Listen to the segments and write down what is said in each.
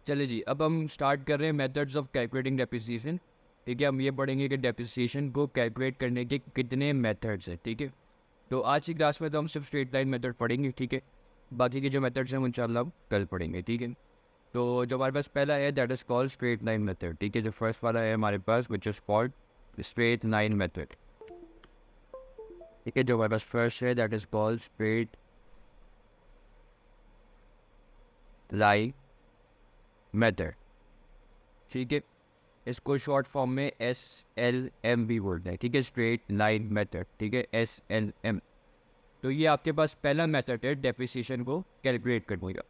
चलिए जी, अब हम स्टार्ट कर रहे हैं मेथड्स ऑफ कैलकुलेटिंग डेप्रिसिएशन। ठीक है, हम ये पढ़ेंगे कि डेप्रिसिएशन को कैलकुलेट करने के कितने मेथड्स हैं। ठीक है, तो आज की क्लास में तो हम सिर्फ स्ट्रेट लाइन मेथड पढ़ेंगे। ठीक है, बाकी के जो मेथड्स हैं वो इंशाल्लाह हम कल पढ़ेंगे। ठीक है, तो जो हमारे पास पहला है that is called straight line method. ठीक है, जो फर्स्ट वाला है हमारे पास which is called straight line method. ठीक है, जो हमारे पास फर्स्ट है that is called straight line method. ठीक है, इसको शॉर्ट फॉर्म में SLM भी बोलते हैं। ठीक है, स्ट्रेट लाइन मेथड। ठीक है, SLM। तो ये आपके पास पहला मेथड है डेप्रिसिएशन को कैलकुलेट करने का।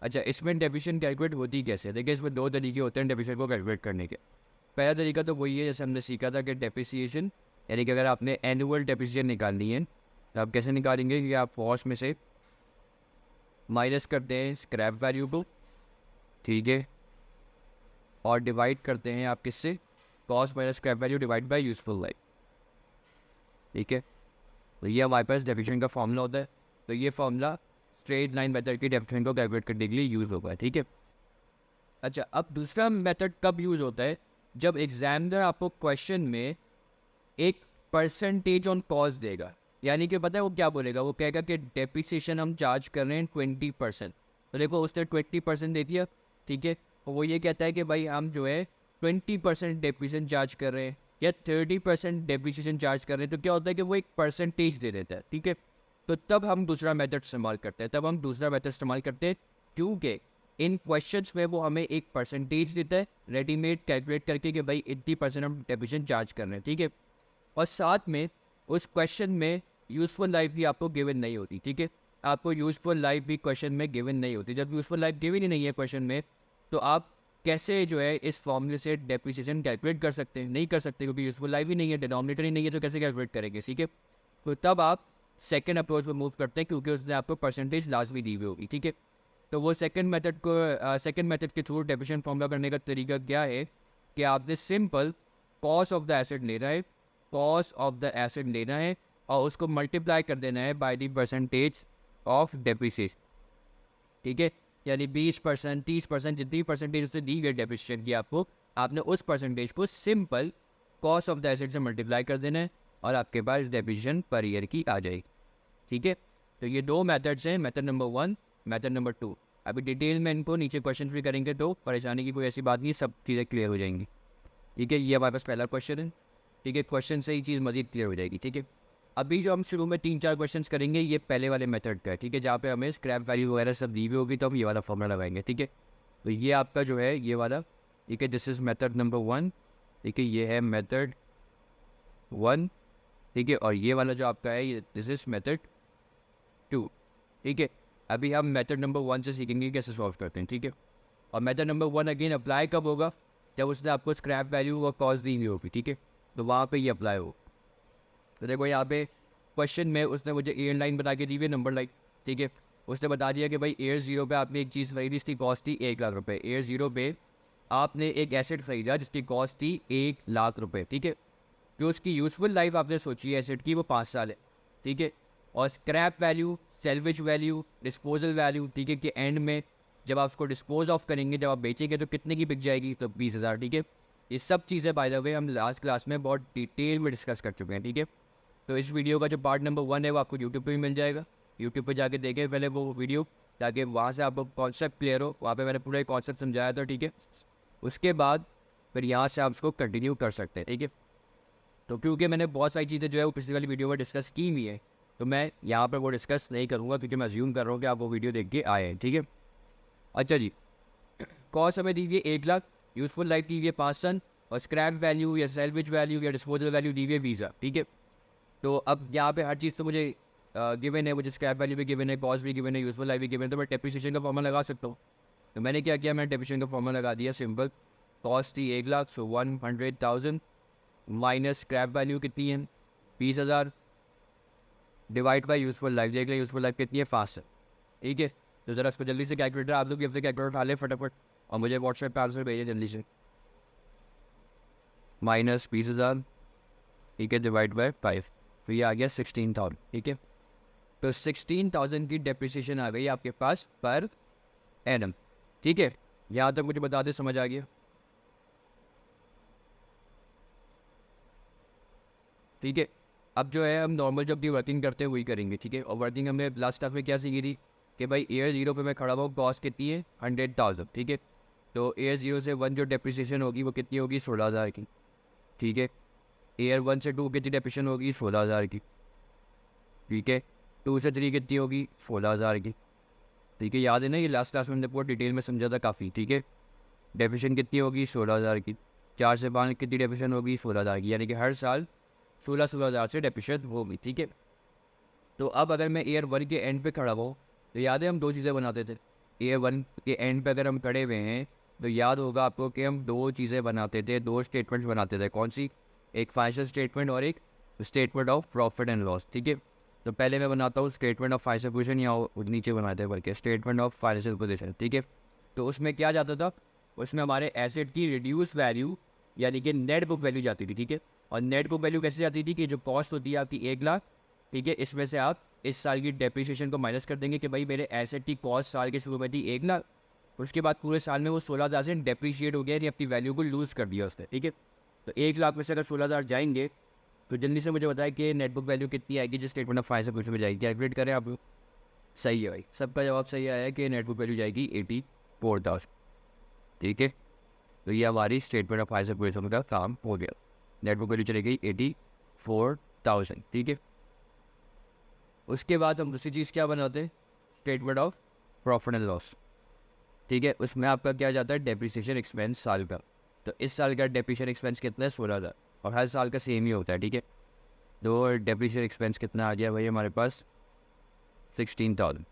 अच्छा, इसमें डेप्रिसिएशन कैलकुलेट होती कैसे? देखिए, इसमें दो तरीके होते हैं डेप्रिसिएशन को कैलकुलेट करने के। पहला तरीका तो वही है जैसे हमने सीखा था कि डेप्रिसिएशन यानी कि अगर आपने एनुअल डेप्रिसिएशन निकालनी है तो आप कैसे निकालेंगे कि आप कॉस्ट में से माइनस करते हैं स्क्रैप वैल्यू को। ठीक है, और डिवाइड करते हैं आप किससे? Cost minus scrap value divide by useful life. ठीक है, तो ये हमारे पास डेफिनेशन का फॉर्मूला होता है। तो ये फॉर्मूला स्ट्रेट लाइन मेथड की डेफिनेशन को कैलकुलेट करने के लिए यूज़ होगा। ठीक है, अच्छा, अब दूसरा मेथड कब यूज़ होता है? जब एग्जामिनर आपको क्वेश्चन में एक परसेंटेज ऑन कॉस्ट देगा। यानी कि पता है वो क्या बोलेगा? वो कहेगा कि डेप्रिसिएशन हम चार्ज कर रहे हैं 20%। तो देखो उसने 20% दे दिया। ठीक है, तो वो ये कहता है कि भाई हम जो है 20% डेप्रिसिएशन चार्ज कर रहे हैं या 30% डेप्रिसिएशन चार्ज कर रहे हैं। तो क्या होता है कि वो एक परसेंटेज दे देता है। ठीक है, तो तब हम दूसरा मेथड इस्तेमाल करते हैं। क्योंकि इन क्वेश्चंस में वो हमें एक परसेंटेज देता है रेडीमेड कैलकुलेट करके कि भाई 80% हम डेप्रिसिएशन चार्ज कर रहे हैं। ठीक है, और साथ में उस क्वेश्चन में यूज़फुल लाइफ भी आपको गिवन नहीं होती। ठीक है, आपको यूज़फुल लाइफ भी क्वेश्चन में गिवन नहीं होती। जब यूज़फुल लाइफ गिवन ही नहीं है क्वेश्चन में, तो आप कैसे जो है इस फॉर्मूले से डेप्रिसिएशन कैलकुलेट कर सकते हैं? नहीं कर सकते, क्योंकि यूज़फुल लाइफ ही नहीं है, डिनोमिनेटर ही नहीं है, तो कैसे कैलकुलेट करेंगे? ठीक है, तो तब आप सेकेंड अप्रोच पर मूव करते हैं क्योंकि उसने आपको परसेंटेज लाजमी दी हुई होगी। ठीक है, तो वो सेकेंड मेथड के थ्रू डेप्रिसिएशन फॉर्मूला करने का तरीका क्या है कि आपने simple cost of the asset लेना है और उसको मल्टीप्लाई कर देना है by the percentage of depreciation. ठीक है, यानी 20%, 30%, जितनी परसेंटेज उससे दी गई डेप्रिसिएशन की आपको, आपने उस परसेंटेज को simple cost of the asset से मल्टीप्लाई कर देना है और आपके पास डेप्रिसिएशन पर ईयर की आ जाएगी। ठीक है, तो ये दो मेथड्स हैं, मेथड नंबर 1, मेथड नंबर 2। अभी डिटेल में इनको नीचे क्वेश्चन भी करेंगे तो परेशानी की कोई ऐसी बात नहीं, सब चीज़ें क्लियर हो जाएंगी। ठीक है, ये हमारे पास पहला क्वेश्चन है। ठीक है, क्वेश्चन से ही चीज़ मज़ीद क्लियर हो जाएगी। ठीक है, अभी जो हम शुरू में 3-4 क्वेश्चंस करेंगे ये पहले वाले मेथड का है। ठीक है, जहाँ पे हमें स्क्रैप वैल्यू वगैरह सब दी हुई होगी तो हम ये वाला फॉर्मूला लगाएंगे। ठीक है, तो ये आपका जो है ये वाला। ठीक है, दिस इज़ मेथड नंबर 1। ठीक है, ये है मेथड 1। ठीक है, और ये वाला जो आपका है ये दिस इज़ मेथड 2। ठीक है, अभी हम मेथड नंबर 1 से सीखेंगे कैसे सॉल्व करते हैं। ठीक है, और मेथड नंबर 1 अगेन अप्लाई कब होगा? जब उसने आपको स्क्रैप वैल्यू और कॉस्ट दी हुई होगी। ठीक है, तो वहाँ पे ये अप्लाई हो। तो देखो यहाँ पे क्वेश्चन में उसने मुझे एयर लाइन बता के दी हुई नंबर लाइन। ठीक है, उसने बता दिया कि भाई एयर ज़ीरो पे आपने एक चीज़ खरीदी, इसकी कॉस्ट थी 1 लाख रुपये। एयर ज़ीरो पे आपने एक एसेट खरीदा जिसकी कॉस्ट थी 1 लाख रुपये। ठीक है, जो उसकी यूज़फुल लाइफ आपने सोची है एसेट की वो 5 साल है। ठीक है, और scrap value, salvage value, disposal value, ठीक है, कि एंड में जब आप उसको डिस्पोज ऑफ करेंगे, जब आप बेचेंगे तो कितने की बिक जाएगी? तो 20,000। ठीक है, ये सब चीज़ें बाय द वे हम लास्ट क्लास में बहुत डिटेल में डिस्कस कर चुके हैं। ठीक है, तो इस वीडियो का जो पार्ट नंबर 1 है वो आपको यूट्यूब पे भी मिल जाएगा। यूट्यूब पे जाके देखें पहले वो वीडियो, ताकि वहाँ से आपको कॉन्सेप्ट क्लियर हो। वहाँ पे मैंने पूरा एक कॉन्सेप्ट समझाया था। ठीक है, उसके बाद फिर यहाँ से आप उसको कंटिन्यू कर सकते हैं। ठीक है, तो क्योंकि मैंने बहुत सारी चीज़ें जो है वो पिछली वाली वीडियो में डिस्कस की हुई है, तो मैं यहाँ पर वो डिस्कस नहीं करूँगा क्योंकि मैं अज्यूम कर रहा हूँ कि आप वो वीडियो देख के आए हैं। ठीक है, अच्छा जी, कॉस्ट हमें दी हुई है 1 लाख, यूज़फुल लाइफ दी हुई है 5 साल, और स्क्रैप वैल्यू या सेल्वेज वैल्यू या डिस्पोजल वैल्यू दी हुई है 20,000। ठीक है, तो अब यहाँ पे हर चीज़ तो मुझे गिवन है, मुझे स्क्रैप वैल्यू भी गिवन है, कॉस्ट भी गिवन है, यूज़फुल लाइफ भी गिवन है, तो मैं डेप्रिसिएशन का फॉर्मूला लगा सकता हूँ। तो मैंने क्या किया, मैंने डेप्रिसिएशन का फॉर्मूला लगा दिया सिंपल। कॉस्ट थी 1 लाख, सो 100,000 माइनस स्क्रैप वैल्यू कितनी है? 20,000 डिवाइड बाई यूज़फुल लाइफ। देख लें यूज़फुल लाइफ कितनी है? 5 साल। ठीक है, तो ज़रा इसको जल्दी से कैलकुलेटर आप लोग भी अपने कैलकुलेटर उठा लें फटाफट और मुझे व्हाट्सएप पे आंसर भेजें जल्दी से। माइनस 20,000, ठीक है, डिवाइड बाई 5, तो ये आ गया 16,000। ठीक है, तो 16,000 की डेप्रिसिएशन आ गई आपके पास पर एनम। ठीक है, यहाँ तक मुझे बता दे, समझ आ गया? ठीक है, अब जो है हम नॉर्मल जब भी वर्किंग करते हैं वही करेंगे, ठीक है। और वर्किंग हमने लास्ट क्लास में क्या सीखी थी कि भाई एयर जीरो पे मैं खड़ा हुआ, कॉस्ट कितनी है 100,000, ठीक है। तो एयर जीरो से 1 जो डेप्रिसिएशन होगी वो कितनी होगी 16,000 की, ठीक है। एयर 1 से 2 कितनी डेप्रिसिएशन होगी 16,000 की, ठीक है। 2 से 3 कितनी होगी 16,000 की, ठीक है। याद है ना, ये लास्ट क्लास में हमने पूरा डिटेल में समझा था काफ़ी, ठीक है। डेप्रिसिएशन कितनी होगी 16,000 की। 4 से 5 कितनी डेप्रिसिएशन होगी 16,000 की, यानी कि हर साल 16,000 से डेप्रिसिएशन होगी, ठीक है। तो अब अगर मैं ईयर 1 के एंड पे खड़ा हुआ, तो याद है हम 2 चीज़ें बनाते थे। ईयर 1 के एंड पे अगर हम खड़े हुए हैं तो याद होगा आपको कि हम 2 चीज़ें बनाते थे, 2 स्टेटमेंट्स बनाते थे। कौन सी? एक फाइनेंशियल स्टेटमेंट और एक statement of profit and loss, ठीक है। तो पहले मैं बनाता हूँ स्टेटमेंट ऑफ फाइनेंशियल पोजीशन, या नीचे बनाते हैं बल्कि स्टेटमेंट ऑफ फाइनेंशियल पोजीशन, ठीक है। तो उसमें क्या जाता था, उसमें हमारे एसेट की रिड्यूस वैल्यू यानी कि नेट बुक वैल्यू जाती थी, ठीक है। और नेट बुक वैल्यू कैसे जाती थी कि जो कॉस्ट होती है आपकी 1,00,000, ठीक है, इसमें से आप इस साल की डेप्रिसिएशन को माइनस कर देंगे कि भाई मेरे एसेट की कॉस्ट साल के शुरू में थी 1,00,000, उसके बाद पूरे साल में वो 16,000 से डेप्रिशिएट हो गया, यानी अपनी वैल्यू को लूज़ कर दिया उसने, ठीक है। तो 1,00,000 में से अगर 16,000 जाएंगे तो जल्दी से मुझे बताया कि नेट बुक वैल्यू कितनी आएगी जो स्टेटमेंट ऑफ फाइनेंस में जाएगी, कैलकुलेट करें आप। सही है भाई, सबका जवाब सही आया है कि नेट बुक वैल्यू जाएगी 84,000, ठीक है। तो ये हमारी स्टेटमेंट ऑफ फाइनेंस का काम हो गया। नेट बुक वैल्यू चली गई 84,000, ठीक है। उसके बाद हम दूसरी चीज़ क्या बनाते हैं, statement of profit and loss, ठीक है। उसमें आपका क्या जाता है डेप्रिसिएशन एक्सपेंस साल का। तो इस साल का डेप्रिसिएशन एक्सपेंस कितना है 16,000, और हर साल का सेम ही होता है, ठीक है। तो डेप्रिसिएशन एक्सपेंस कितना आ गया भाई हमारे पास 16,000,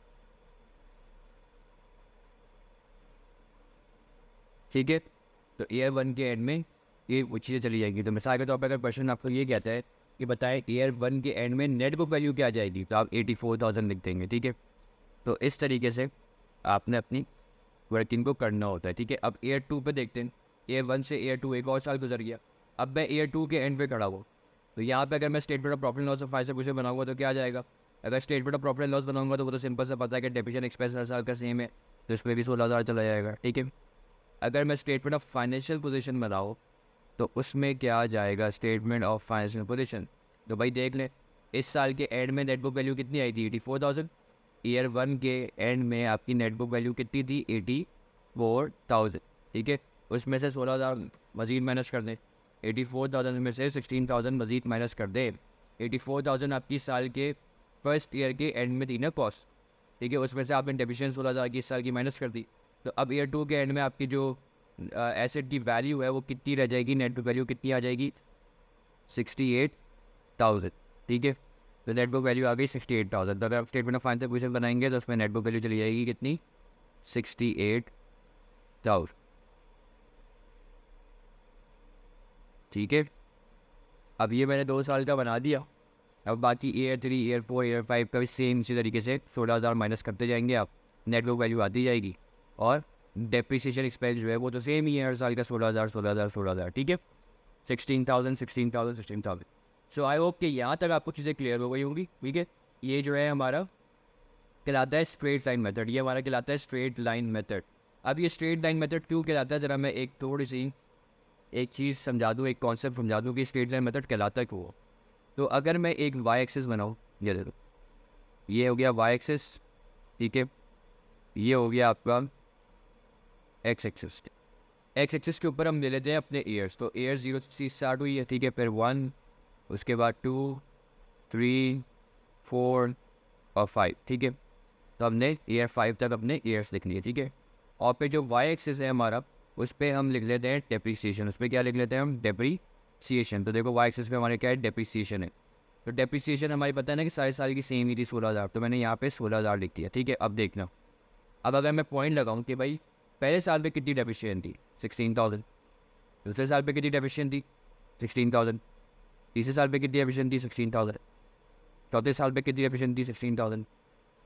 ठीक है। तो ईयर 1 के एंड में ये वो चीज़ें चली जाएगी। तो मिसाल के तौर पर अगर क्वेश्चन आपको ये कहता है कि बताएं ईयर 1 के एंड में नेट बुक वैल्यू क्या आ जाएगी, तो आप 84,000 लिख देंगे, ठीक है। तो इस तरीके से आपने अपनी वर्किंग को करना होता है, ठीक है। अब ईयर 2 पे देखते हैं, ईयर 1 से ईयर 2 एक और साल गुजर गया, अब मैं ईयर 2 के एंड पे खड़ा हुआ। तो यहाँ पे अगर मैं statement of profit and loss of finance से बनाऊंगा तो क्या आ जाएगा। अगर statement of profit and loss बनाऊंगा तो वो तो सिंपल से पता है कि डेप्रिसिएशन एक्सपेंस हर साल का सेम है, तो इसमें भी 16,000 चला जाएगा, ठीक है। अगर मैं स्टेटमेंट ऑफ फाइनेंशियल पोजीशन बनाऊँ तो उसमें क्या आ जाएगा स्टेटमेंट ऑफ फाइनेंशियल पोजीशन। तो भाई देख लें, इस साल के एंड में नेट बुक वैल्यू कितनी आई थी 84,000। ईयर 1 के एंड में आपकी नेट बुक वैल्यू कितनी थी 84,000, ठीक है। उसमें से 16,000 मज़ीद माइनस कर दें, 84,000 में से 16,000 मज़ीद माइनस कर दें। 84,000 आपकी साल के फर्स्ट ईयर के एंड में थी ना कॉस्ट, ठीक है। उसमें से आपने डेप्रिसिएशन 16,000 की इस साल की माइनस कर दी। तो अब ईयर 2 के एंड में आपकी जो एसेट की वैल्यू है वो कितनी रह जाएगी, नेट बुक वैल्यू कितनी आ जाएगी 68,000, ठीक है। तो नेट बुक वैल्यू आ गई 68,000। तो अगर आप स्टेटमेंट ऑफ फाइनेंशियल पोजीशन बनाएंगे तो उसमें नेट बुक वैल्यू चली जाएगी कितनी 68,000, ठीक है। अब ये मैंने 2 साल का बना दिया। अब बाकी ईयर 3 ईयर 4 ईयर 5 का भी सेम इसी तरीके से 16,000 माइनस करते जाएंगे आप, नेट बुक वैल्यू आती जाएगी। और डेप्रिसिएशन एक्सपेंस जो है वो तो सेम ही है हर साल का 16,000 16,000 16,000, ठीक है। 16,000 16,000 16,000। सो आई होप कि यहाँ तक आपको चीज़ें क्लियर हो गई होंगी, ठीक है। ये जो है हमारा कहलाता है स्ट्रेट लाइन मेथड, ये हमारा कहलाता है स्ट्रेट लाइन मेथड। अब ये स्ट्रेट लाइन मेथड क्यों कहलाता है, ज़रा मैं एक थोड़ी सी एक चीज़ समझा दूँ, एक कॉन्सेप्ट समझा दूँ कि स्ट्रेट लाइन मेथड कहलाता क्यों हो। तो अगर मैं एक वाई एक्सिस बनाऊँ, ये देखो, ये हो गया वाई एक्सिस, ठीक है। ये हो गया आपका एक्स एक्सिस। एक्स एक्सिस के ऊपर हम ले लेते हैं अपने ईयर्स। तो ईयर 0 से स्टार्ट हुई है, ठीक है। फिर 1, उसके बाद 2 3 4 और 5, ठीक है। तो हमने ईयर 5 तक अपने ईयर्स लिख लिए, ठीक है। और फिर जो वाई एक्सिस है हमारा, उस पर हम लिख लेते हैं डेप्रीसिएशन। उस पर क्या लिख लेते हैं हम डेप्रीसिएशन। तो देखो वाई एक्सिस पे हमारे क्या है डेप्रीसिएशन है। तो डेप्रीसिएशन हमारी पता है ना कि सारे साल की सेम ही थी 16,000, तो मैंने यहाँ पे 16,000 लिख दिया, ठीक है। अब देखना, अब अगर मैं पॉइंट लगाऊँ कि भाई पहले साल पे कितनी डेप्रिसिएशन थी 16,000, दूसरे साल पे कितनी डेप्रिसिएशन थी 16,000, तीसरे साल पे कितनी डेप्रिसिएशन थी 16,000, चौथे साल पे कितनी डेप्रिसिएशन थी 16,000,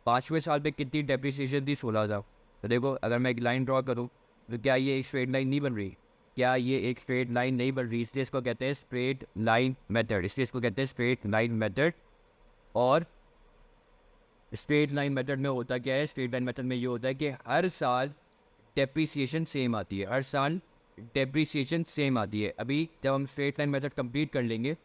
पाँचवें साल पे कितनी डेप्रिसिएशन थी 16,000। तो देखो अगर मैं एक लाइन ड्रॉ करूँ तो क्या ये एक स्ट्रेट लाइन नहीं बन रही, क्या ये एक स्ट्रेट लाइन नहीं बन रही, इसलिए इसको कहते हैं स्ट्रेट लाइन मेथड, इसलिए इसको कहते हैं स्ट्रेट लाइन मेथड। और स्ट्रेट लाइन मेथड में होता क्या है, स्ट्रेट लाइन मेथड में ये होता है कि हर साल डेप्रिसिएशन सेम आती है, हर साल डेप्रिसिएशन सेम आती है। अभी जब हम स्ट्रेट लाइन मेथड कंप्लीट कर लेंगे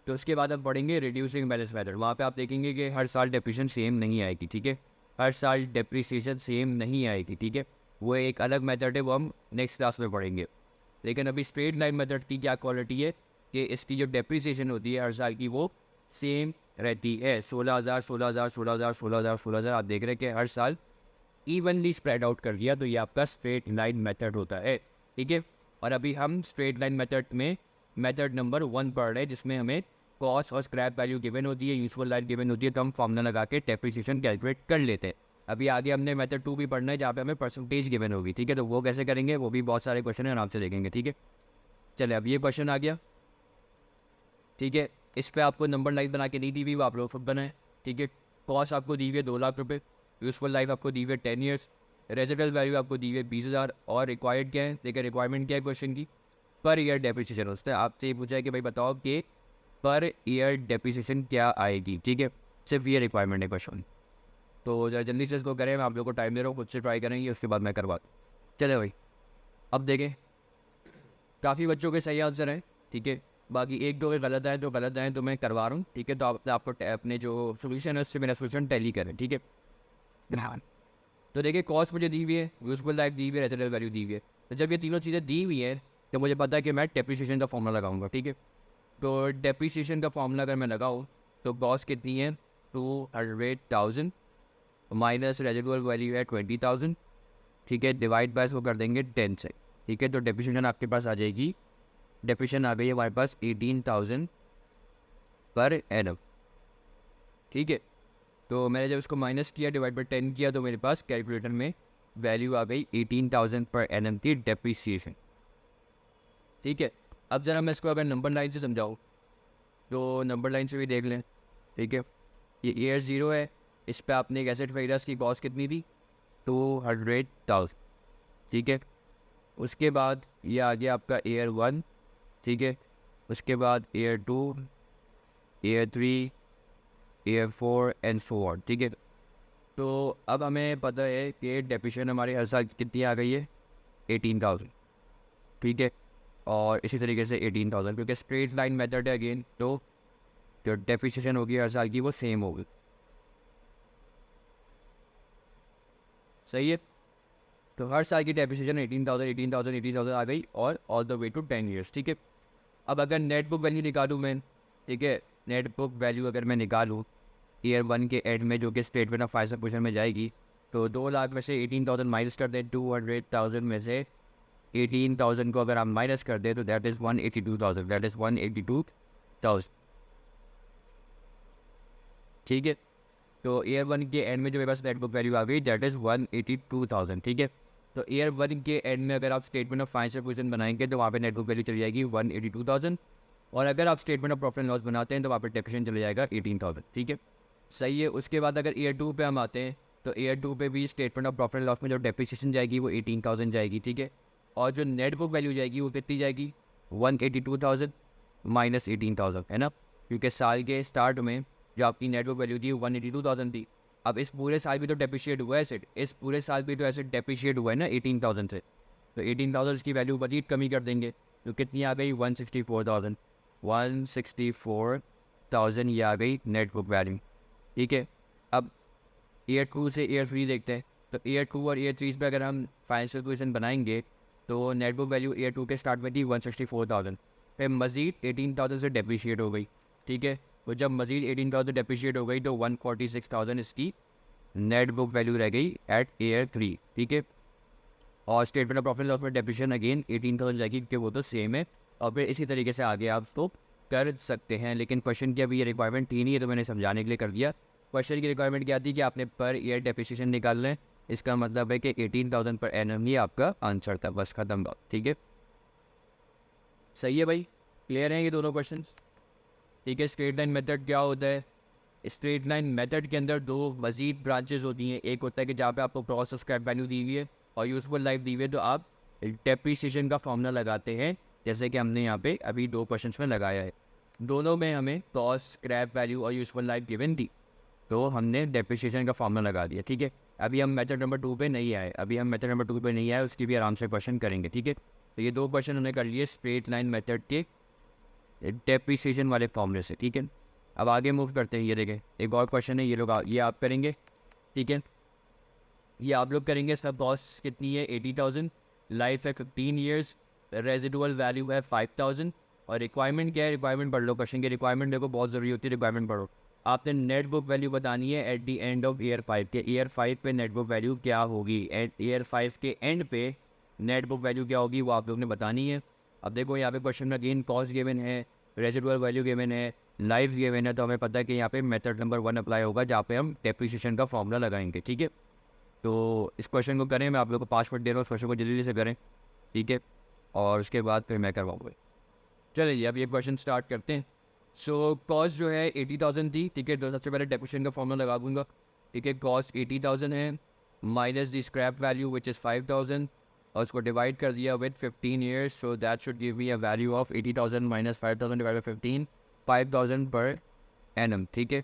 तो उसके बाद हम पढ़ेंगे रिड्यूसिंग बैलेंस मेथड। वहाँ पे आप देखेंगे कि हर साल डेप्रिसिएशन सेम नहीं आएगी, ठीक है, हर साल डेप्रिसिएशन सेम नहीं आएगी, ठीक है, वो एक अलग मेथड है, वो हम नेक्स्ट क्लास में पढ़ेंगे। लेकिन अभी स्ट्रेट लाइन मेथड की क्या क्वालिटी है कि इसकी जो डेप्रिसिएशन होती है हर साल की वो सेम रहती है। 16,000 16,000 16,000 16,000 16,000 आप देख रहे हैं कि हर साल इवनली स्प्रेड आउट कर दिया, तो ये आपका स्ट्रेट लाइन मेथड होता है, ठीक है। और अभी हम स्ट्रेट लाइन मेथड में मेथड नंबर 1 पढ़ रहे हैं, जिसमें हमें कॉस्ट और स्क्रैप वैल्यू गिवन होती है, यूजफुल लाइफ गिवन होती है, तो हम फॉर्मूला लगा के डेप्रिसिएशन कैलकुलेट कर लेते हैं। अभी आगे हमने मेथड 2 भी पढ़ना है, जहाँ पे हमें परसेंटेज गिवन होगी, ठीक है, तो वो कैसे करेंगे वो भी बहुत सारे क्वेश्चन है, आराम से देखेंगे, ठीक है। चले, अब ये क्वेश्चन आ गया, ठीक है, इस पर आपको नंबर लाइन बना के नहीं दी हुई, वो आप लोग खुद बनाए, ठीक है। कॉस्ट आपको दी हुई है 2 लाख रुपये, यूजफुल लाइफ आपको दी हुई है 10 ईयर्स, रेजिडेंशियल वैल्यू आपको दी हुई है 20,000, और रिक्वायर्ड क्या है, देखिए रिक्वायरमेंट क्या है क्वेश्चन की, पर ईयर डेप्रिसिएशन। उससे आपसे ये पूछा है कि भाई बताओ कि पर ईयर डेप्रिसिएशन क्या आएगी, ठीक है, सिर्फ ये रिक्वायरमेंट है क्वेश्चन। तो जरा जल्दी से इसको करें, मैं आप लोगों को टाइम दे रहा हूँ, खुद से ट्राई करेंगे, उसके बाद मैं करवा दूँ। चले भाई, अब देखें, काफ़ी बच्चों के सही आंसर हैं, ठीक है, बाकी एक दो के गलत आए तो गलत आए तो मैं करवा रहा हूँ, ठीक है। तो आपको अपने जो सोल्यूशन है उससे मेरा सोल्यूशन टैली करें, ठीक है। तो देखिए, कॉस्ट मुझे दी हुई है, यूजफुल लाइफ दी हुई है, रेजिडेंशियल वैल्यू दी हुई है, तो जब ये तीनों चीज़ें दी हुई है तो मुझे पता है कि मैं डेप्रिसिएशन का फॉर्मूला लगाऊंगा, ठीक है। तो डेप्रिसिएशन का फॉर्मूला अगर मैं लगाऊँ तो कॉस्ट कितनी है 200,000 माइनस रेजिडुअल वैल्यू है 20,000, ठीक है, डिवाइड बाय इसको कर देंगे 10 से, ठीक है। तो डेप्रिसिएशन आपके पास आ जाएगी, डेप्रिसिएशन आ गई है हमारे पास 18,000 पर एनम, ठीक है। तो मैंने जब इसको माइनस किया डिवाइड बाय 10 किया तो मेरे पास कैलकुलेटर में वैल्यू आ गई 18,000 पर एनम की डेप्रिसिएशन, ठीक है। अब ज़रा मैं इसको अगर नंबर लाइन से समझाऊँ तो नंबर लाइन से भी देख लें, ठीक है। ये ईयर 0 है, इस पर आपने एक एसेट खरीदा, इसकी कॉस्ट कितनी थी 200,000, ठीक है। उसके बाद ये आ गया आपका ईयर 1, ठीक है। उसके बाद year 2, year 3, year 4 and so on, ठीक है। तो अब हमें पता है कि डेप्रिसिएशन हमारे हर साल कितनी आ गई है 18,000, ठीक है। और इसी तरीके से 18,000 क्योंकि स्ट्रेट लाइन मेथड है अगेन, तो जो डेप्रिसिएशन होगी हर साल की वो सेम होगी, सही है। तो हर साल की डेप्रिसिएशन 18,000 18,000 18,000 आ गई और all the way to 10 years, ठीक है। अब अगर नेट बुक वैल्यू निकालूँ मैं, ठीक है, नेट बुक वैल्यू अगर मैं निकालूँ ईयर 1 के एंड में जो कि स्टेटमेंट ऑफ फाइनेंशियल पोजीशन में जाएगी, तो 2 लाख में से 18,000 माइनस कर दें, 200,000 में से 18,000 को अगर आप माइनस कर दें तो दैट इज़ 182,000, दैट इज़ 182,000, ठीक है। तो ईयर 1 के एंड में जो मेरे पास नेट बुक वैल्यू आ गई दैट इज़ 182,000, ठीक है। तो ईयर 1 के एंड में अगर आप स्टेटमेंट ऑफ फाइनेंशियल पोजीशन बनाएंगे तो वहाँ पे नेट बुक वैल्यू चली जाएगी 182,000, और अगर आप statement of profit and loss बनाते हैं तो वहाँ पे डेप्रिसिएशन चले जाएगा 18,000, ठीक है, सही है। उसके बाद अगर ईयर 2 पे हम आते हैं तो ईयर 2 पे भी statement of profit and loss में जो डेप्रिसिएशन जाएगी वो 18,000 जाएगी, ठीक है। और जो नेट बुक वैल्यू जाएगी वो कितनी जाएगी 182,000 माइनस 18,000, है ना, क्योंकि साल के स्टार्ट में जो आपकी नेट बुक वैल्यू थी 182,000 थी। अब इस पूरे साल भी तो डेप्रिशिएट हुआ है एसेट, इस पूरे साल भी तो एसेट डेप्रिशिएट हुआ है ना 18,000 से, तो 18,000 की वैल्यू मजीद कमी कर देंगे, तो कितनी आ गई 164,000, 164,000 ये आ गई नेट बुक वैल्यू, ठीक है। अब ईयर 2 से ईयर 3 देखते हैं, तो ईयर 2 और ईयर 3 पे अगर हम फाइनेंशियल पोजीशन बनाएंगे तो नेट बुक वैल्यू ईयर 2 के स्टार्ट में थी 164,000, फिर मजीद 18,000 से डेप्रिशिएट हो गई, ठीक है। तो जब मजीद 18,000 डेप्रिशिएट हो गई तो 146,000 इसकी नेट बुक वैल्यू रह गई एट ईयर 3, ठीक है। और statement of profit and loss में डेप्रिसिएशन अगेन 18,000 जाएगी क्योंकि वो तो सेम है, और फिर इसी तरीके से आगे आप तो कर सकते हैं। लेकिन क्वेश्चन की अभी ये रिक्वायरमेंट थी नहीं है तो मैंने समझाने के लिए कर दिया। क्वेश्चन की रिक्वायरमेंट क्या थी कि आपने पर ईयर डेप्रिसिएशन निकाल लें, इसका मतलब है कि 18,000 पर एनम ही आपका आंसर था, बस खत्म बात, ठीक है, सही है भाई, क्लियर हैं ये दोनों क्वेश्चन, ठीक है। स्ट्रेट लाइन मेथड क्या होता है, स्ट्रेट लाइन मेथड के अंदर दो मजीद ब्रांचेस होती हैं, एक होता है कि जहाँ पे आपको कॉस्ट और स्क्रैप वैल्यू दी हुई है और यूजफुल लाइफ दी हुई है, तो आप डेप्रिसिएशन का फॉर्मूला लगाते हैं, जैसे कि हमने यहाँ पे अभी 2 क्वेश्चंस में लगाया है। दोनों में हमें कॉस्ट, स्क्रैप वैल्यू और यूजफुल लाइफ गिवन थी, तो हमने डेप्रिसिएशन का फॉर्मूला लगा दिया, ठीक है। अभी हम मेथड नंबर 2 पे नहीं आए, उसकी भी आराम से क्वेश्चन करेंगे, ठीक है। तो ये 2 क्वेश्चन हमने कर लिए स्ट्रेट लाइन मेथड के डेप्रिसिएशन वाले फॉर्मूले से, ठीक है। अब आगे मूव करते हैं। ये देखें एक और क्वेश्चन है, ये आप करेंगे, ठीक है। ये आप लोग करेंगे। इसका कॉस्ट कितनी है 80,000, लाइफ है 15 ईयर्स, रेजिडुअल वैल्यू है 5,000 और रिक्वायरमेंट क्या है, रिक्वायरमेंट पढ़ लो। क्वेश्चन की रिक्वायरमेंट देखो बहुत ज़रूरी होती है, रिक्वायरमेंट पढ़ो। आपने नेट बुक वैल्यू बतानी है at the end of year 5 के। ईयर 5 पे नेट बुक वैल्यू क्या होगी, एट ईयर 5 के एंड पे नेट बुक वैल्यू क्या होगी वो आप लोग ने बतानी है। अब देखो यहाँ पे क्वेश्चन में अगेन कॉस्ट गिवन है, रेजिडुअल वैल्यू गिवन है, लाइफ गिवन है, तो हमें पता है कि यहाँ पे मेथड नंबर 1 अप्लाई होगा जहाँ पे हम डेप्रिसिएशन का फॉर्मूला लगाएंगे, ठीक है। तो इस क्वेश्चन को करें, मैं आप लोग को 5 मिनट दे रहा हूँ, इस क्वेश्चन को जल्दी से करें, ठीक है। और उसके बाद फिर मैं करवाऊँगा। चलिए अब ये क्वेश्चन स्टार्ट करते हैं। सो कॉस्ट जो है 80,000 थी, ठीक है। तो सबसे पहले डेप्रिसिएशन का फॉर्मूला लगा दूंगा, ठीक है। कॉस्ट 80,000 है minus the scrap value which is 5,000 और उसको डिवाइड कर दिया with 15 years. So that should give me a value of 80,000 minus 5,000 divide by 15, 5,000 per annum, ठीक है।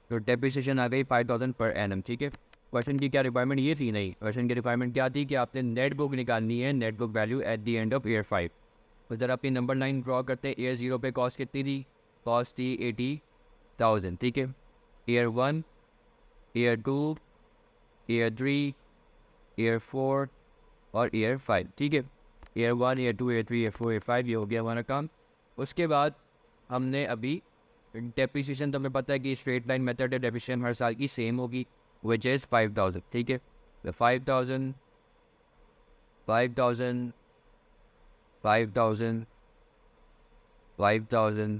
तो डेप्रिसिएशन आ गई 5,000 पर एनम, ठीक है। क्वेश्चन की क्या रिक्वायरमेंट ये थी, नहीं, क्वेश्चन की रिक्वायरमेंट क्या थी कि आपने नेट बुक निकालनी है, net book value at the end of year 5। तो ज़रा अपनी नंबर लाइन ड्रॉ करते हैं। ईयर 0 पे कॉस्ट कितनी थी, कॉस्ट थी 80,000, ठीक है। ईयर 1, ईयर 2, ईयर 3, ईयर 4 और ईयर 5, ठीक है। Year 1, year 2, year 3, year 4, year 5, ये हो गया हमारा काम। उसके बाद हमने अभी डेप्रिसिएशन, तो हमें पता है कि स्ट्रेट लाइन मेथड है, डेप्रिसिएशन हर साल की सेम होगी विच इज़ 5,000, ठीक है। तो 5,000 5,000 5,000 5,000,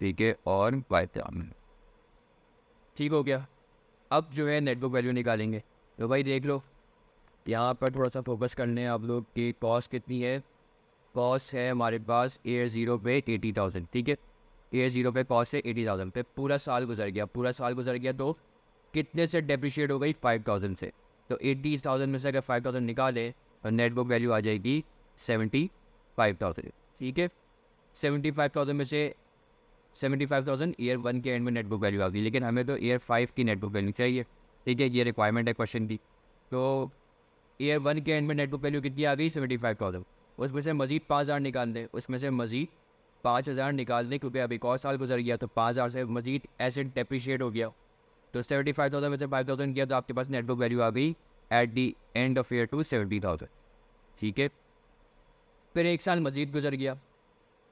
ठीक है, और 5,000, ठीक हो गया। अब जो है नेटबुक वैल्यू निकालेंगे। तो भाई देख लो यहाँ पर थोड़ा सा फोकस करने आप लोग की कॉस्ट कितनी है। कॉस्ट है हमारे पास ईयर 0 पे 80,000, ठीक है। ईयर 0 पे कॉस्ट है 80,000 पे, पूरा साल गुजर गया, तो कितने से डेप्रिशिएट हो गई, 5,000 से। तो 80,000 में से अगर 5,000 निकालें तो नेटबुक वैल्यू आ जाएगी 75,000, ठीक है। 75,000 में से 75,000 ईयर 1 के एंड में नेटबुक वैल्यू आ गई, लेकिन हमें तो ईयर 5 की नेटबुक वैल्यू चाहिए, ठीक है। ये रिक्वायरमेंट है क्वेश्चन की। तो ईयर 1 के एंड में नेटबुक वैल्यू कितनी आ गई, 75,000। उसमें से मज़ीद 5,000 निकाल दें, उसमें से मज़ीद 5,000 निकाल दें, क्योंकि अभी एक और साल गुजर गया, तो 5,000 से मज़ीद एसेट डेप्रिशिएट हो गया। तो 75,000 में से 5,000 किया तो आपके पास नेटबुक वैल्यू आ गई at the end of year 2 70,000, ठीक है। फिर एक साल मज़ीद गुजर गया,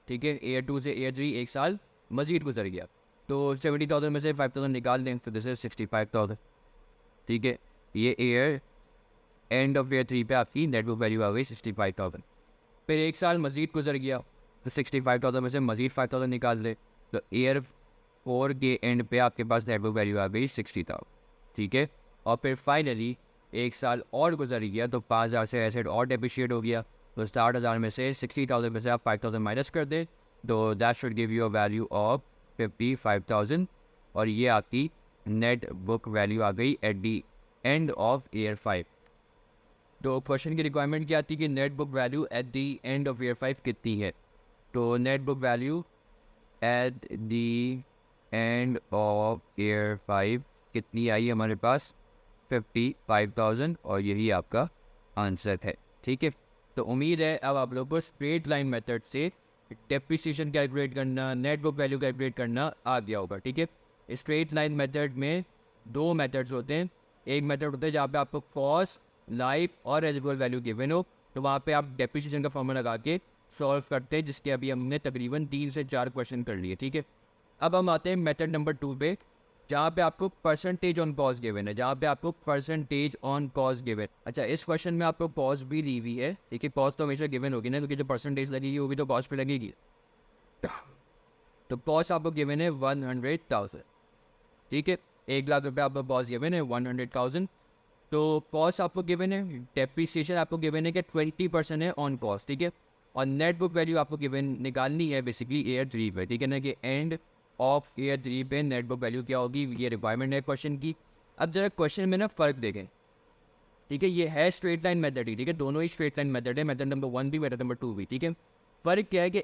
ठीक है। ईयर 2 से ईयर 3 एक साल मज़ीद गुजर गया, तो 70,000 में से 5,000 निकाल दें, तो दिस इज 65,000, ठीक है। ये ईयर एंड ऑफ ईयर 3 पे आपकी नेटबुक वैल्यू आ गई 65,000। फिर एक साल मज़ीद गुजर गया, तो 65,000 में से मज़ीद 5,000 निकाल दें, तो ईयर 4 के एंड पे आपके पास नेटबुक वैल्यू आ गई 60,000, ठीक है। और फिर फाइनली एक साल और गुजर गया, तो 5,000 से एसेट और डेप्रिशिएट हो गया, तो 60,000 में से 60,000 में से आप 5,000 माइनस कर दें, तो that should give you a value of 55,000 और ये आपकी नेट बुक वैल्यू आ गई at the end of year 5। तो क्वेश्चन की रिक्वायरमेंट क्या आती है कि net book value at the end of year 5 कितनी है। तो net book value at the end of year 5 कितनी आई हमारे पास, 55,000, और यही आपका आंसर है, ठीक है। तो उम्मीद है अब आप लोग को स्ट्रेट लाइन मेथड से डेप्रिसिएशन कैलकुलेट करना, नेट बुक वैल्यू कैलकुलेट करना आ गया होगा, ठीक है। स्ट्रेट लाइन मेथड में 2 मेथड्स होते हैं। एक मेथड होता है जहाँ पे आपको कॉस्ट, लाइफ और रेजिडुअल वैल्यू गिवन हो, तो वहाँ पे आप डेप्रिसिएशन का फॉर्मूला लगा के सॉल्व करते हैं, जिसके अभी हमने तकरीबन 3 से 4 क्वेश्चन कर लिए, ठीक है। अब हम आते हैं मेथड नंबर 2 पे, जहाँ पे आपको परसेंटेज ऑन कॉस्ट गिवन है, अच्छा इस क्वेश्चन में आपको कॉस्ट भी दी हुई है, ठीक है। कॉस्ट तो हमेशा गिवन होगी ना, क्योंकि जो परसेंटेज लगेगी वो भी तो कॉस्ट पे लगेगी। तो कॉस्ट आपको गिवन है 100,000, ठीक है। 1,00,000 रुपये आपको कॉस्ट गिवन है 100,000। तो कॉस्ट आपको गिवन है, डेप्रिसिएशन आपको गिवन है कि 20% है ऑन कॉस्ट, ठीक है। और नेट बुक वैल्यू आपको गिवन निकालनी है बेसिकली ईयर 3 पे, ठीक है ना, कि एंड ऑफ ईयर 3 पे नेट बुक वैल्यू क्या होगी, ये रिक्वायरमेंट है क्वेश्चन की। अब जरा क्वेश्चन में ना फ़र्क देखें, ठीक है। ये है स्ट्रेट लाइन मेथड ही, ठीक है, दोनों ही स्ट्रेट लाइन मेथड है, मेथड नंबर 1 भी, मेथड नंबर 2 भी, ठीक है। फ़र्क क्या है कि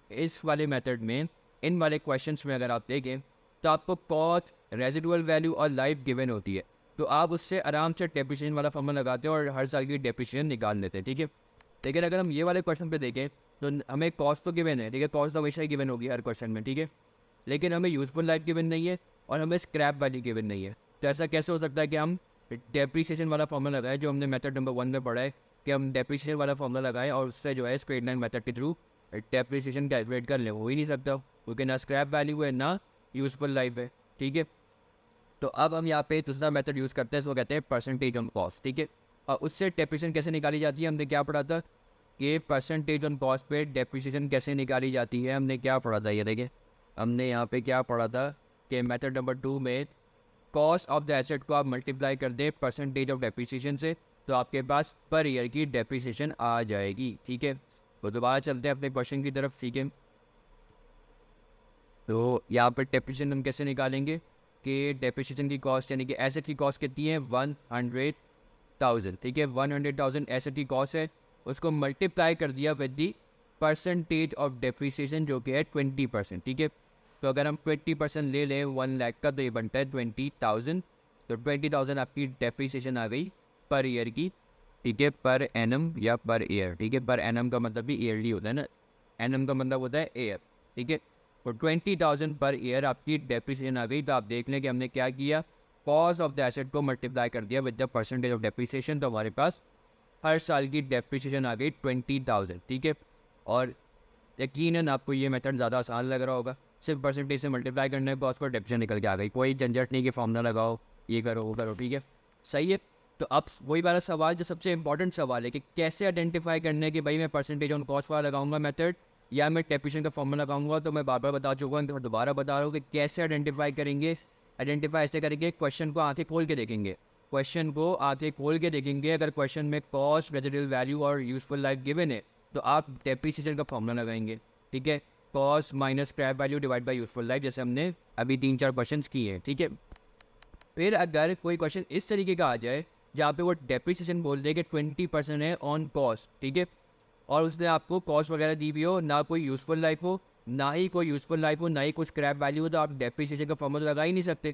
इस वाले मेथड में, इन वाले क्वेश्चंस में अगर आप देखें तो आपको कॉस्ट, रेजिडुअल वैल्यू और लाइफ गिवन होती है, तो आप उससे आराम से डेप्रिसिएशन वाला फॉर्मूला लगाते हो और हर साल की डेप्रिसिएशन निकाल लेते हैं, ठीक है। लेकिन अगर हम ये वाले क्वेश्चन पे देखें तो हमें कॉस्ट तो गिवन है, ठीक है, कॉस्ट तो हमेशा ही गिवन होगी हर क्वेश्चन में, ठीक है, लेकिन हमें यूज़फुल लाइफ गिवन नहीं है और हमें स्क्रैप वैल्यू गिवन नहीं है। तो ऐसा कैसे हो सकता है कि हम डेप्रिसिएशन वाला फॉर्मूला लगाएं, जो हमने मेथड नंबर 1 में पढ़ा है कि हम डेप्रिसिएशन वाला फॉर्मूला लगाएं और उससे जो है स्ट्रेट लाइन मेथड के थ्रू डेप्रिसिएशन कैलकुलेट कर लें। हो ही नहीं सकता, क्योंकि ना स्क्रैप वैल्यू है ना यूज़फुल लाइफ है, ठीक है। तो अब हम यहाँ पे दूसरा मेथड यूज़ करते हैं, इसको कहते हैं परसेंटेज ऑन कॉस्ट, ठीक है। और उससे डेप्रिसिएशन कैसे निकाली जाती है, हमने क्या पढ़ा था कि परसेंटेज ऑन कॉस्ट पे डेप्रिसिएशन कैसे निकाली जाती है, हमने क्या पढ़ा था, ये देखिए हमने यहाँ पे क्या पढ़ा था कि मेथड नंबर 2 में कॉस्ट ऑफ द एसेट को आप मल्टीप्लाई कर दें परसेंटेज ऑफ डेप्रिसिएशन से, तो आपके पास पर ईयर की डेप्रिसिएशन आ जाएगी, ठीक है। तो दोबारा चलते हैं अपने क्वेश्चन की तरफ, ठीक है। तो यहाँ पर डेप्रिसिएशन हम कैसे निकालेंगे कि डेप्रिसिएशन की कॉस्ट यानी कि एसेट की कॉस्ट कितनी है 100,000, ठीक है, 100,000 एसेट की कॉस्ट है, उसको मल्टीप्लाई कर दिया with the percentage of depreciation जो कि है 20%, ठीक है। तो अगर हम 20% ले लें 1 लाख का तो ये बनता है 20,000, तो 20,000 आपकी डेप्रिसिएशन आ गई पर ईयर की, ठीक है, पर एनम या पर ईयर, ठीक है। पर एनम का मतलब भी ईयरली होता है ना, एनम का मतलब होता है ईयर, ठीक है। तो 20,000 पर ईयर आपकी डेप्रिसिएशन आ गई। तो आप देख लें कि हमने क्या किया, कॉस्ट ऑफ द एसेट को मल्टीप्लाई कर दिया with the percentage of depreciation, तो हमारे पास हर साल की डेप्रिसिएशन आ गई 20,000, ठीक है। और यकीनन आपको ये मेथड ज़्यादा आसान लग रहा होगा, सिर्फ परसेंटेज से मल्टीप्लाई करने के कॉस्ट पर डेप्रिसिएशन निकल के आ गई, कोई झंझट नहीं कि फॉर्मूला लगाओ, ये करो वो करो, ठीक है, सही है। तो अब वही वाला सवाल जो सबसे इंपॉर्टेंट सवाल है कि कैसे आइडेंटिफाई करने कि भाई मैं परसेंटेज ऑन कॉस्ट वाला लगाऊंगा मेथड या मैं डेप्रिसिएशन का फॉर्मूला लगाऊंगा। तो मैं बार बार बता चुका हूँ, तो दोबारा बता रहा हूँ कि कैसे आइडेंटिफाई करेंगे। आइडेंटिफाई ऐसे करेंगे, क्वेश्चन को आंखें खोल के देखेंगे, क्वेश्चन को आंखें खोल के देखेंगे। अगर क्वेश्चन में कॉस्ट, रेजिडुअल वैल्यू और यूजफुल लाइफ गिवन है तो आप डेप्रिसिएशन का फॉर्मूला लगाएंगे, ठीक है, cost minus scrap value divide by useful life, जैसे हमने अभी 3-4 क्वेश्चन किए हैं, ठीक है। फिर अगर कोई क्वेश्चन इस तरीके का आ जाए जहाँ पे वो डेप्रिसिएशन बोल दे कि 20% है ऑन कॉस्ट, ठीक है, और उसने आपको कॉस्ट वगैरह दी भी हो, ना कोई यूज़फुल लाइफ हो, ना ही कोई यूज़फुल लाइफ हो, ना ही कोई स्क्रैप वैल्यू हो, तो आप डेप्रिसिएशन का फॉर्मूला लगा ही नहीं सकते।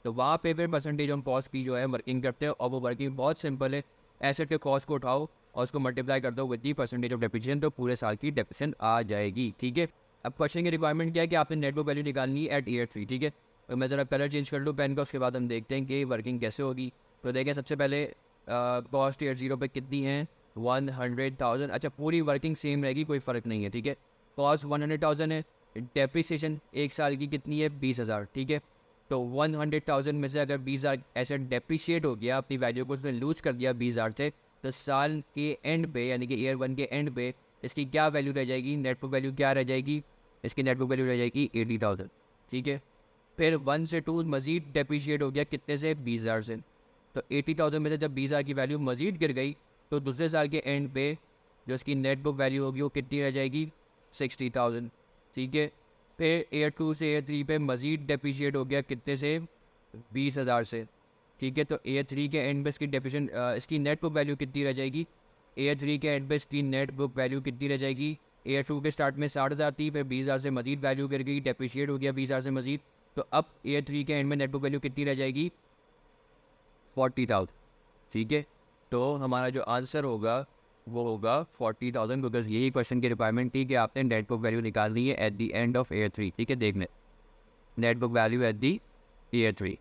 तो वहाँ पे फिर परसेंटेज ऑन कॉस्ट की जो है वर्किंग करते हैं, और वो वर्किंग बहुत सिंपल है, एसेट के कॉस्ट को उठाओ और उसको मल्टीप्लाई कर दो with the percentage of depreciation, तो पूरे साल की डेप्रिसिएशन आ जाएगी, ठीक है। अब क्वेश्चन की रिक्वायरमेंट क्या है कि आपने नेट बुक वैल्यू निकालनी है एट ईयर 3, ठीक है। तो मैं ज़रा कलर चेंज कर लूँ पेन का, उसके बाद हम देखते हैं कि वर्किंग कैसे होगी। तो देखें सबसे पहले कॉस्ट ईयर 0 पे कितनी है 100,000, अच्छा पूरी वर्किंग सेम रहेगी, कोई फ़र्क नहीं है, ठीक है। कॉस्ट 100,000 है, डेप्रिसिएशन एक साल की कितनी है 20,000, ठीक है। तो 100,000 में से अगर 20,000 ऐसे डेप्रिशिएट हो गया, अपनी वैल्यू को उसने लूज़ कर दिया 20,000 से, तो साल के एंड पे यानी कि ईयर 1 के एंड पे इसकी क्या वैल्यू रह जाएगी, नेट बुक वैल्यू क्या रह जाएगी, इसकी नेट बुक वैल्यू रह जाएगी 80,000, ठीक है। फिर 1 से 2 मज़ीद डेप्रिशिएट हो गया कितने से 20,000 से, तो 80,000 में से जब 20,000 की वैल्यू मज़ीद गिर गई तो दूसरे साल के एंड पे जो इसकी नेट बुक वैल्यू होगी वो कितनी रह जाएगी 60,000, ठीक है। फिर ईयर 2 से ईयर 3 पे मज़ीद डेप्रिशिएट हो गया कितने से 20,000 से, ठीक है। तो ईयर 3 के एंड पे इसकी डेफिशन इसकी नेट बुक वैल्यू कितनी रह जाएगी, ईयर 3 के एंड पे इसकी नेट बुक वैल्यू कितनी रह जाएगी, ईयर 2 के स्टार्ट में 60,000 थी, फिर 20,000 से मज़ीद वैल्यू गिर गई, डेप्रिशिएट हो गया 20,000 से मज़ीद, तो अब ईयर 3 के एंड में नेट बुक वैल्यू कितनी रह जाएगी 40,000, ठीक है। तो हमारा जो आंसर होगा वो होगा 40,000, बिकॉज यही क्वेश्चन की रिक्वायरमेंट थी कि आपने नेट बुक वैल्यू निकालनी है at the end of year 3, ठीक है। देख लें net book value at the year 3,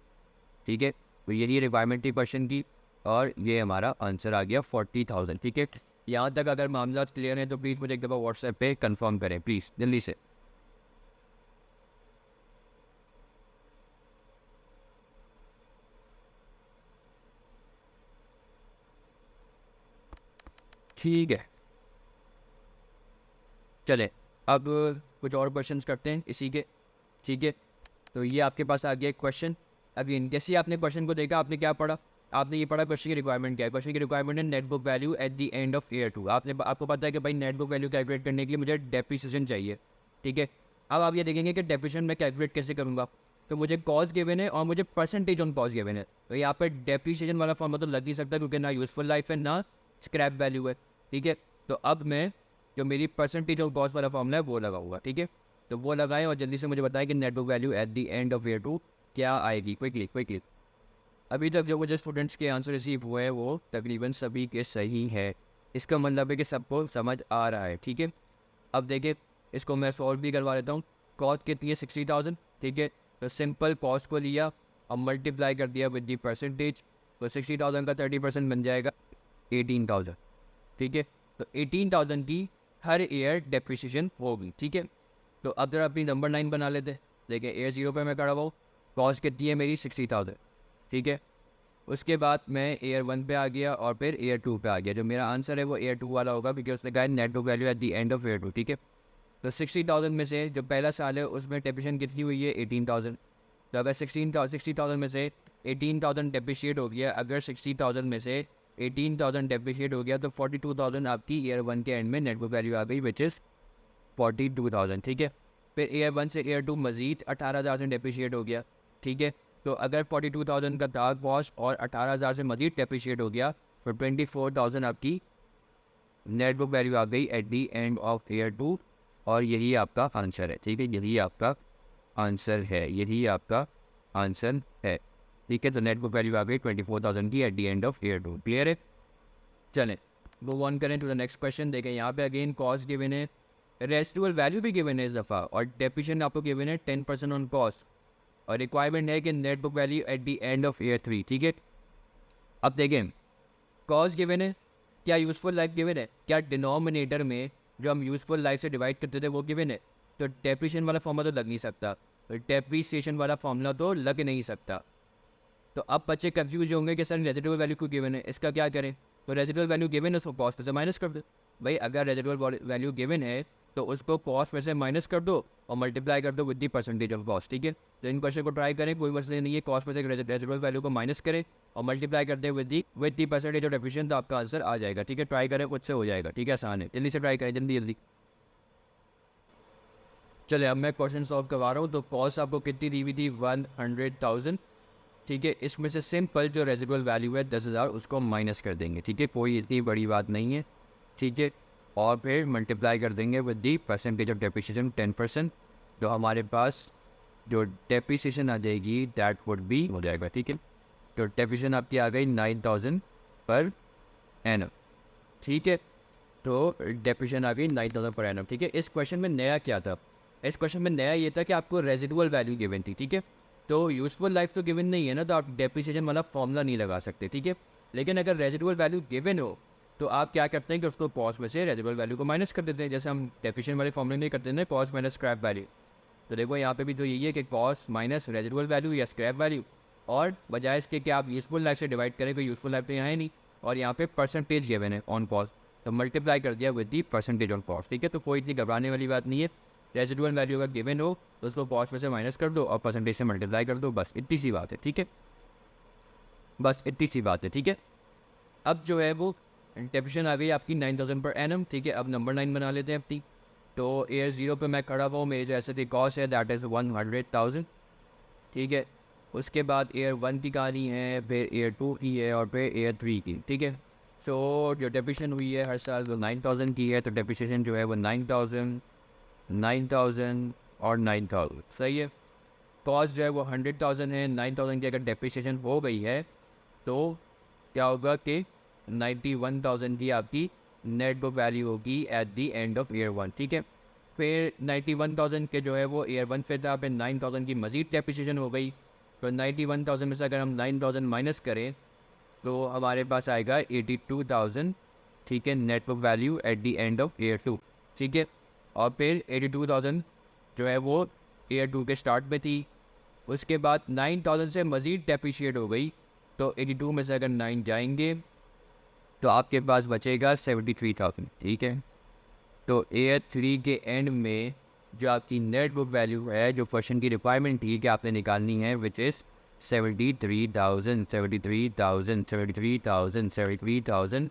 ठीक है। तो यही रिक्वायरमेंट थी क्वेश्चन की और ये हमारा आंसर आ गया 40,000, ठीक है। यहाँ तक अगर मामला क्लियर है तो प्लीज़ मुझे एक दफ़ा व्हाट्सएप पे कंफर्म करें प्लीज़ जल्दी से। ठीक है, चले अब कुछ और क्वेश्चंस करते हैं इसी के, ठीक है। तो ये आपके पास आ गया एक क्वेश्चन। अभी जैसे ही आपने क्वेश्चन को देखा आपने क्या पढ़ा, आपने ये पढ़ा क्वेश्चन की रिक्वायरमेंट क्या है। क्वेश्चन की रिक्वायरमेंट है net book value at the end of year 2। आपको पता है कि भाई नेट बुक वैल्यू कैलकुलेट करने के लिए मुझे डेप्रिसिएशन चाहिए, ठीक है। अब आप ये देखेंगे कि डेप्रिसिएशन मैं कैलकुलेट कैसे करूँगा, तो मुझे कॉस्ट गिवन है और मुझे परसेंटेज ऑन कॉस्ट गिवन है। तो यहाँ पर डेप्रिसिएशन वाला फॉर्म तो लग नहीं सकता क्योंकि ना यूजफुल लाइफ है ना स्क्रैप वैल्यू है, ठीक है। तो अब मैं जो मेरी परसेंटेज ऑफ कॉस्ट वाला फॉर्मूला है वो लगाऊंगा, ठीक है। तो वो लगाएं और जल्दी से मुझे बताएं कि net book value at the end of year 2 क्या आएगी। क्विकली अभी तक जो मुझे स्टूडेंट्स के आंसर रिसीव हुए हैं वो तकरीबन सभी के सही है। इसका मतलब है कि सबको समझ आ रहा है, ठीक है। अब देखिए इसको मैं सॉल्व भी करवा देता हूँ। कॉस्ट कितनी है 60,000, ठीक है। तो सिंपल कॉस्ट को लिया और मल्टीप्लाई कर दिया विद दी परसेंटेज, तो 60,000 का 30% बन जाएगा 18,000, ठीक है। तो 18,000 की हर ईयर डेप्रिसिएशन होगी, ठीक है। तो अब जरा अपनी नंबर 9 बना लेते हैं। देखिए ईयर 0 पे मैं खड़ा हुआ हूँ, कॉस्ट कितनी है मेरी 60,000, ठीक है। उसके बाद मैं ईयर 1 पे आ गया और फिर ईयर 2 पे आ गया। जो मेरा आंसर है वो ईयर 2 वाला होगा, बिकॉज उसने कहा net book value at the end of year 2, ठीक है। तो 60,000 में से जो पहला साल है उसमें डेप्रिसिएशन कितनी हुई है 18,000। तो अगर 60,000 में से 18,000 डेप्रिशिएट हो गया, अगर 60,000 में से 18,000 डेप्रिशिएट हो गया तो 42,000 आपकी ईयर 1 के एंड में नेट बुक वैल्यू आ गई, विच इज़ 42,000, ठीक है। फिर ईयर 1 से ईयर 2 मज़ीद 18,000 से डेप्रिशिएट हो गया, ठीक है। तो अगर 42,000 का था कॉस्ट और 18,000 से मज़ीद डेप्रिशिएट हो गया तो 24,000 आपकी नेट बुक वैल्यू आ गई at the end of year 2, और यही आपका आंसर है, ठीक है। यही आपका आंसर है, यही आपका आंसर है, ठीक है। तो नेट बुक वैल्यू आ गई 24,000 की at the end of year 2। Clear है? चलें मूव ऑन करें टू द नेक्स्ट क्वेश्चन। देखें यहाँ पे अगेन कॉस्ट गिवन है, रेसिडुअल वैल्यू भी गिवन है इस दफ़ा, और डेप्रिसिएशन आपको गिवन है 10% ऑन कॉस्ट, और रिक्वायरमेंट है कि net book value at the end of year 3, ठीक है। अब देखें कॉस्ट गिवन है, क्या यूज़फुल लाइफ गिवन है, क्या डिनोमिनेटर में जो हम यूज़फुल लाइफ से डिवाइड करते थे वो गिवन है। तो डेप्रिसिएशन वाला फॉर्मूला तो लग नहीं सकता, तो डेप्रिसिएशन वाला फॉर्मूला तो लग नहीं सकता। तो अब बच्चे कंफ्यूज होंगे कि सर रेजिडुअल वैल्यू क्यों गिवन है, इसका क्या करें। तो रेजिडुअल वैल्यू गिवन है उसको कॉस्ट में से माइनस कर दो। भाई अगर रेजिडुअल वैल्यू गिवन है तो उसको कॉस्ट में से माइनस कर दो और मल्टीप्लाई कर दो with the percentage of cost, ठीक है। तो इन क्वेश्चन को ट्राई करें, कोई मसला नहीं है। कॉस्ट में से रेजिडुअल वैल्यू को माइनस करें और मल्टीप्लाई कर दें with the percentage of depreciation, तो आपका आंसर आ जाएगा, ठीक है। ट्राई करें, खुद से हो जाएगा, ठीक है। आसान है, जल्दी से ट्राई करें, जल्दी जल्दी। चले अब मैं क्वेश्चन सॉल्व करवा रहा हूँ। तो कॉस्ट आपको कितनी दी हुई थी 100,000, ठीक है। इसमें से सिंपल जो रेजिडुअल वैल्यू है 10,000 उसको माइनस कर देंगे, ठीक है। कोई इतनी बड़ी बात नहीं है, ठीक है। और फिर मल्टीप्लाई कर देंगे with the percentage of depreciation 10%, तो हमारे पास जो डेप्रिसिएशन आ जाएगी दैट वुड बी हो जाएगा, ठीक है। तो डेप्रिसिएशन आपकी आ गई 9,000 पर एनम, ठीक है। तो डेप्रिसिएशन आ गई 9,000 पर एनम, ठीक है। इस क्वेश्चन में नया क्या था, इस क्वेश्चन में नया ये था कि आपको रेजिडुअल वैल्यू गिवन थी, ठीक है। तो यूज़फुल लाइफ तो गिवन नहीं है ना, तो आप डेप्रिसिएशन वाला फॉर्मूला नहीं लगा सकते, ठीक है। लेकिन अगर रेजिडुअल वैल्यू गिवन हो तो आप क्या करते हैं कि उसको कॉस्ट में से रेजिडुअल वैल्यू को माइनस कर देते हैं, जैसे हम डेप्रिसिएशन वाले फॉर्मूले नहीं करते हैं कॉस्ट माइनस स्क्रैप वैल्यू। तो देखो यहाँ पे भी तो यही है कि कॉस्ट माइनस रेजिडुअल वैल्यू या स्क्रैप वैल्यू, और बजाय इसके कि आप यूज़फुल लाइफ से डिवाइड करें, कोई यूज़फुल लाइफ तो यहाँ है नहीं, और यहाँ पे परसेंटेज गिवन है ऑन कॉस्ट, तो मल्टीप्लाई कर दिया with the percentage on cost, ठीक है। तो कोई इतनी घबराने वाली बात नहीं है। रेजिडुअल वैल्यू अगर गिवन हो तो उसको कॉस्ट में से माइनस कर दो और परसेंटेज से मल्टीप्लाई कर दो, बस इतनी सी बात है, ठीक है। बस इतनी सी बात है, ठीक है। अब जो है वो डेप्रिसिएशन आ गई आपकी 9,000 पर एनम, ठीक है। अब नंबर 9 बना लेते हैं अपनी। तो ईयर 0 पे मैं खड़ा हुआ, मेरी जो ऐसे कॉस्ट है दैट इज़ 100,000, ठीक है। उसके बाद ईयर 1 की कहानी है, फिर ईयर 2 की है, और फिर ईयर 3 की, ठीक है। सो जो डेप्रिसिएशन हुई है हर साल वो 9,000 की है, तो डेप्रिसिएशन जो है वो 9,000 और 9,000, सही है। कॉस्ट जो है वो 100,000 है, 9,000 की अगर डेप्रिसिएशन हो गई है तो क्या होगा कि 91,000 की आपकी नेट बुक वैल्यू होगी at the end of year 1, ठीक है। फिर 91,000 के जो है वो ईयर 1 पे था, फिर 9,000 की मज़ीद डेप्रिसिएशन हो गई, तो 91,000 में से अगर हम 9,000 माइनस करें तो हमारे पास आएगा 82,000, ठीक है, net book value at the end of year 2, ठीक है। और फिर 82,000 जो है वो ईयर 2 के स्टार्ट में थी। उसके बाद 9,000 से मज़ीद डेप्रिशिएट हो गई, तो 82 में से अगर 9 जाएंगे तो आपके पास बचेगा 73,000, ठीक है। तो ईयर 3 के एंड में जो आपकी नेट बुक वैल्यू है, जो क्वेश्चन की रिक्वायरमेंट थी कि आपने निकालनी है, विच इज़ 73,000,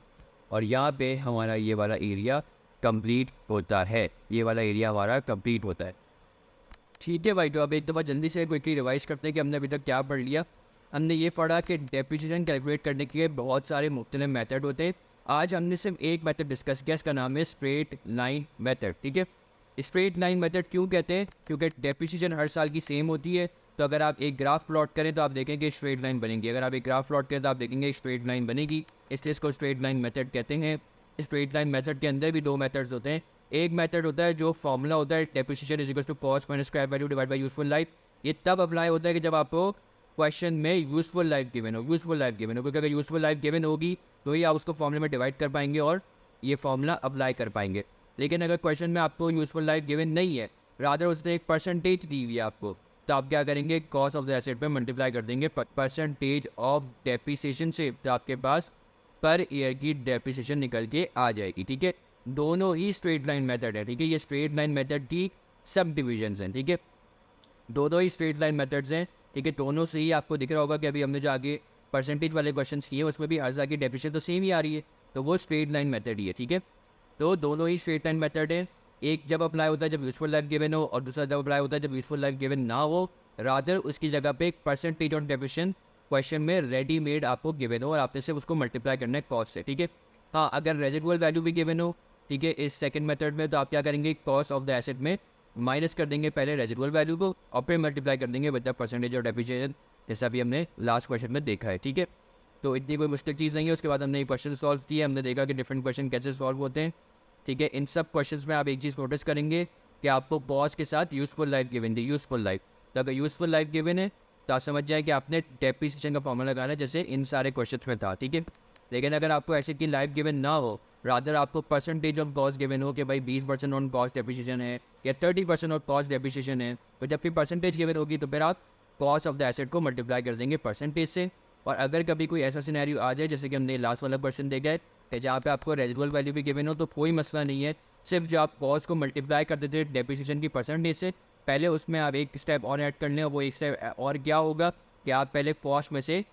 और यहाँ पे हमारा ये वाला एरिया कंप्लीट होता है, ये वाला एरिया हमारा कंप्लीट होता है, ठीक है भाई। तो अब एक दफ़ा जल्दी से क्विकली रिवाइज करते हैं कि हमने अभी तक क्या पढ़ लिया। हमने ये पढ़ा कि डेप्रिसिएशन कैलकुलेट करने के बहुत सारे मुख्तलिफ मेथड होते हैं। आज हमने सिर्फ एक मेथड डिस्कस किया, इसका नाम है स्ट्रेट लाइन मेथड, ठीक है। स्ट्रेट लाइन मेथड क्यों कहते हैं, क्योंकि डेप्रिसिएशन हर साल की सेम होती है, तो अगर आप एक ग्राफ प्लॉट करें तो आप देखेंगे स्ट्रेट लाइन बनेगी। अगर आप एक ग्राफ प्लॉट करें तो आप देखेंगे स्ट्रेट लाइन बनेगी, इसलिए इसको स्ट्रेट लाइन मेथड कहते हैं। स्ट्रेट लाइन मेथड के अंदर भी दो मेथड्स होते हैं। एक मेथड होता है जो फॉर्मूला होता है depreciation is equal to cost minus square value divide by useful life. ये तब अप्लाई होता है कि जब आपको क्वेश्चन में यूजफुल लाइफ गिवन हो, यूजफुल लाइफ गिवन हो, क्योंकि अगर यूजफुल लाइफ गिवन होगी तो ही आप उसको फॉर्मूले में डिवाइड कर पाएंगे और ये फॉर्मूला अप्लाई कर पाएंगे। लेकिन अगर क्वेश्चन में आपको यूजफुल लाइफ गिवन नहीं है, रादर उसने एक परसेंटेज दी हुई है आपको, तो आप क्या करेंगे, कॉस्ट ऑफ द एसेट पे मल्टीप्लाई कर देंगे परसेंटेज ऑफ डेप्रिसिएशन से, तो आपके पास पर ईयर की डेप्रिसिएशन निकल के आ जाएगी। ठीक है, दोनों ही स्ट्रेट लाइन मेथड है। ठीक है, ये स्ट्रेट लाइन मेथड की सब डिविजन्स हैं। ठीक है, दोनों ही स्ट्रेट लाइन मेथड्स हैं। ठीक है, दोनों से ही आपको दिख रहा होगा कि अभी हमने जो आगे परसेंटेज वाले क्वेश्चन किए उसमें भी हर की डेफिनेशन तो सेम ही आ रही है, तो वो स्ट्रेट लाइन मेथड ही है। ठीक है, तो दोनों ही स्ट्रेट लाइन मेथड है। एक जब अप्लाई होता है जब यूजफुल लाइफ गिवन हो, और दूसरा जब अप्लाई होता है जब यूजफुल लाइफ गिवन ना हो, रादर उसकी जगह पे एक परसेंटेज ऑन डेफिनेशन क्वेश्चन में रेडीमेड आपको गिवन हो और आपने सिर्फ उसको मल्टीप्लाई करना है कॉस्ट से। ठीक है, हाँ, अगर रेजिडुअल वैल्यू भी गिवन हो, ठीक है, इस सेकंड मेथड में, तो आप क्या करेंगे, कॉस्ट ऑफ द एसेट में माइनस कर देंगे पहले रेजिडुअल वैल्यू को और फिर मल्टीप्लाई कर देंगे with the percentage of depreciation, जैसा भी हमने लास्ट क्वेश्चन में देखा है। ठीक है, तो इतनी कोई मुश्किल चीज़ नहीं है। उसके बाद हमने क्वेश्चन सॉल्व किए, हमने देखा कि डिफरेंट क्वेश्चन कैसे सॉल्व होते हैं। ठीक है, इन सब क्वेश्चंस में आप एक चीज़ नोटिस करेंगे कि आपको पॉज के साथ यूजफुल लाइफ गिवन थी, यूजफुल लाइफ। तो अगर यूजफुल लाइफ गिवन है तो आप समझ जाए कि आपने डेप्रिसिएशन का फॉर्मूला लगाना है, जैसे इन सारे क्वेश्चन में था। ठीक है, लेकिन अगर आपको ऐसे की लाइफ गिवन ना हो, रादर आपको परसेंटेज ऑफ कॉस्ट गिवन हो कि भाई 20% ऑन कॉस्ट डेप्रिसिएशन है या 30% ऑन कॉस्ट डेप्रिसिएशन है, तो जब भी परसेंटेज गिवन होगी तो फिर आप कॉस्ट ऑफ द एसेट को मल्टीप्लाई कर देंगे परसेंटेज से। और अगर कभी कोई ऐसा सिनेरियो आ जाए जैसे कि हमने लास्ट वाला क्वेश्चन देखा है कि जहाँ पे आपको रेजिडुअल वैल्यू भी गिवन हो, तो कोई मसला नहीं है, सिर्फ जो आप कॉस्ट को मल्टीप्लाई कर देते हैं डेप्रिसिएशन की परसेंटेज से, पहले उसमें आप एक स्टेप और ऐड कर लें। वो एक स्टेप और क्या होगा कि आप पहले कॉस्ट में से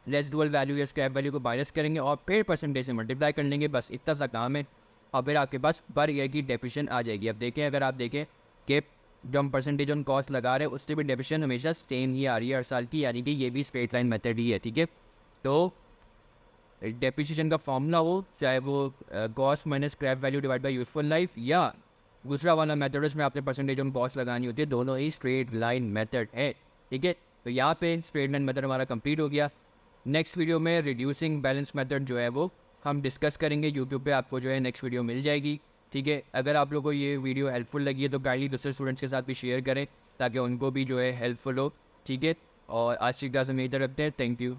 रेजिडुअल वैल्यू या स्क्रैप वैल्यू को माइनस करेंगे और फिर परसेंटेज से मल्टीप्लाई कर लेंगे, बस इतना सा काम है, और फिर आपके पास पर ईयर की डेप्रिसिएशन आ जाएगी। अब देखें, अगर आप देखें कि जो हम परसेंटेज ऑन कॉस्ट लगा रहे हैं उससे भी डेप्रिसिएशन हमेशा सेम ही आ रही है हर साल की, यानी कि ये भी स्ट्रेट लाइन मेथड ही है। ठीक है, तो डेप्रिसिएशन का फॉर्मूला हो, चाहे वो cost minus scrap value divide by useful life या दूसरा वाला मेथड उसमें आपने परसेंटेज ऑन कॉस्ट लगानी होती है, दोनों ही स्ट्रेट लाइन मेथड है। ठीक है, तो यहाँ पे स्ट्रेट लाइन मेथड हमारा कंप्लीट हो गया। नेक्स्ट वीडियो में रिड्यूसिंग बैलेंस मेथड जो है वो हम डिस्कस करेंगे, यूट्यूब पे आपको जो है नेक्स्ट वीडियो मिल जाएगी। ठीक है, अगर आप लोगों को ये वीडियो हेल्पफुल लगी है तो काइंडली दूसरे स्टूडेंट्स के साथ भी शेयर करें ताकि उनको भी जो है हेल्पफुल हो। ठीक है, और आज की क्लास हम यही तरह रखते हैं। Thank you.